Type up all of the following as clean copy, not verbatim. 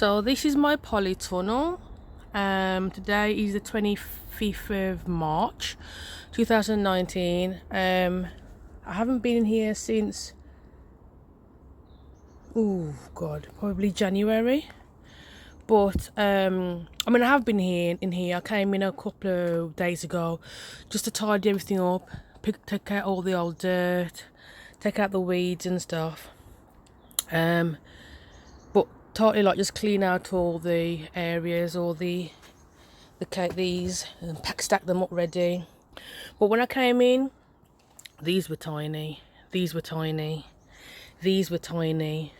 So this is my polytunnel. Today is the 25th of March 2019. I haven't been in here since probably January, but I mean I have been in here. I came in a couple of days ago just to tidy everything up, take out all the old dirt, take out the weeds and stuff, but totally like just clean out all the areas, all these and stack them up ready. But when I came in, these were tiny, these were tiny, these were tiny.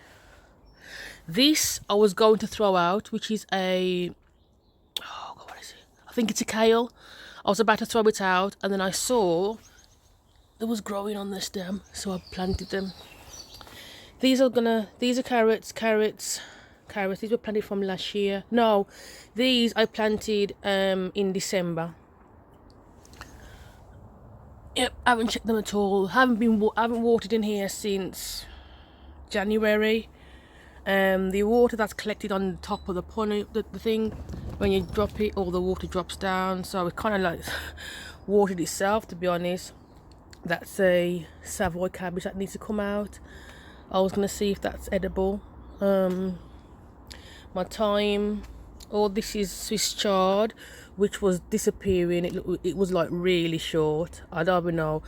This I was going to throw out, which is what is it? I think it's a kale. I was about to throw it out, and then I saw it was growing on the stem, so I planted them. These are carrots. These were planted from last year. No, these I planted in December. Yep, I haven't checked them at all. Haven't watered in here since January. The water that's collected on the top of the thing, when you drop it, all the water drops down, so it kind of like watered itself, to be honest. That's a Savoy cabbage that needs to come out. I was gonna see if that's edible. My thyme, all this is Swiss chard, which was disappearing. It was like really short. I don't even know.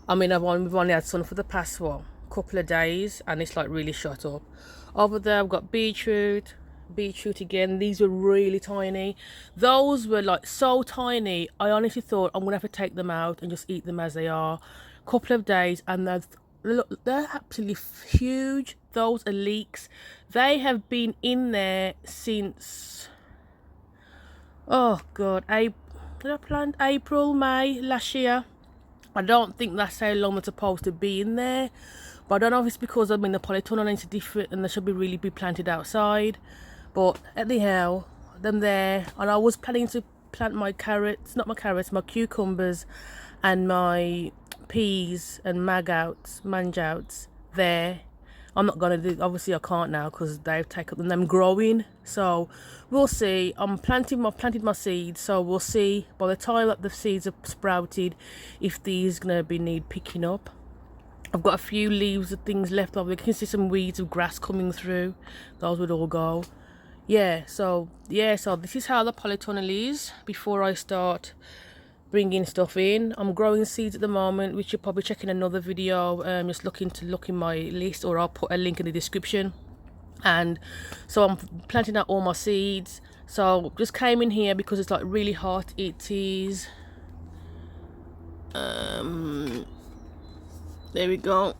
I mean, we've only had sun for the past couple of days, and it's like really shot up. Over there I've got beetroot again. These were really tiny. Those were like so tiny, I honestly thought I'm gonna have to take them out and just eat them as they are. Couple of days, and they're absolutely huge. Those are leeks. They have been in there since did I plant April, May last year? I don't think that's how long they're supposed to be in there, but I don't know if it's because the polytunnel needs to different and they should be planted outside. But anyhow, them there, and I was planning to plant my cucumbers and my peas and Mangetouts there. I'm not gonna do, obviously I can't now because they've taken them growing, so we'll see. I've planted my seeds, so we'll see by the time that the seeds are sprouted if these gonna need picking up. I've got a few leaves of things left over. You can see some weeds of grass coming through. Those would all go. So this is how the polytunnel is before I start bringing stuff in. I'm growing seeds at the moment, which you're probably checking another video. Just look in my list, or I'll put a link in the description. And so I'm planting out all my seeds. So just came in here because it's like really hot. It is there we go,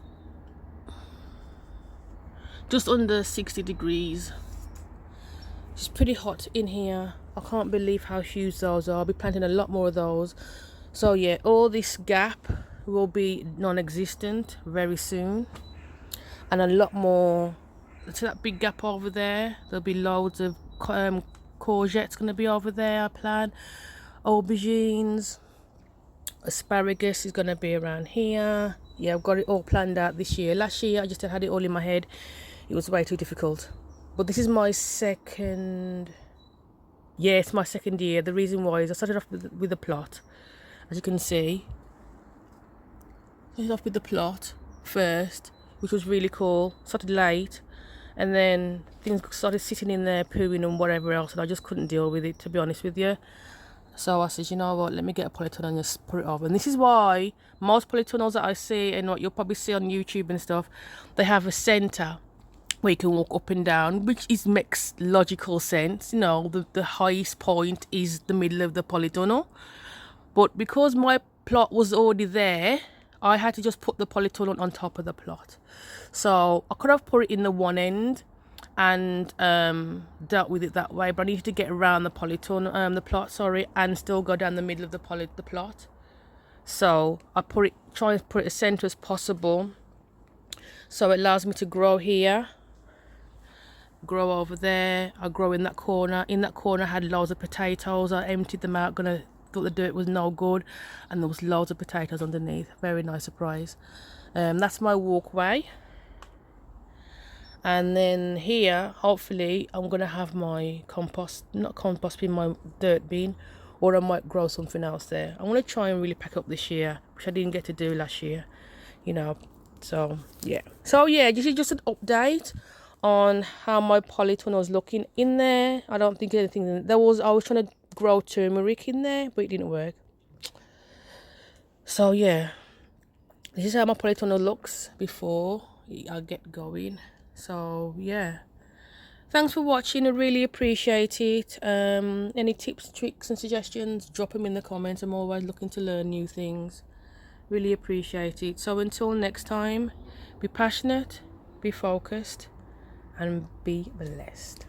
just under 60 degrees. It's pretty hot in here. I can't believe how huge those are. I'll be planting a lot more of those. So yeah, all this gap will be non-existent very soon, and a lot more. See that big gap over there? There'll be loads of courgettes going to be over there. I plan aubergines, asparagus is going to be around here. Yeah, I've got it all planned out this year. Last year I just had it all in my head. It was way too difficult. But this is my second. Yeah, it's my second year. The reason why is I started off with the plot, as you can see. I started off with the plot first, which was really cool. Started late, and then things started sitting in there, pooing and whatever else, and I just couldn't deal with it, to be honest with you. So I said, you know what, let me get a polytunnel and just put it over. And this is why most polytunnels that I see, and what you'll probably see on YouTube and stuff, they have a centre where you can walk up and down, which makes logical sense. You know, the highest point is the middle of the polytunnel. But because my plot was already there, I had to just put the polytunnel on top of the plot. So I could have put it in the one end and dealt with it that way, but I needed to get around the plot, and still go down the middle of the plot. So I try and put it as centre as possible, so it allows me to grow here, grow over there. I grow in that corner. In that corner I had loads of potatoes. I emptied them out, thought the dirt was no good, and there was loads of potatoes underneath. Very nice surprise. That's my walkway. And then here, hopefully, I'm gonna have my compost, not compost bin, my dirt bin, or I might grow something else there. I'm gonna try and really pack up this year, which I didn't get to do last year, you know. So yeah, this is just an update on how my polytunnel is looking in there. I don't think anything I was trying to grow turmeric in there, but it didn't work. So yeah, this is how my polytunnel looks before I get going. So yeah, thanks for watching. I really appreciate it. Any tips, tricks and suggestions, drop them in the comments. I'm always looking to learn new things. Really appreciate it. So until next time, be passionate, be focused, and be blessed.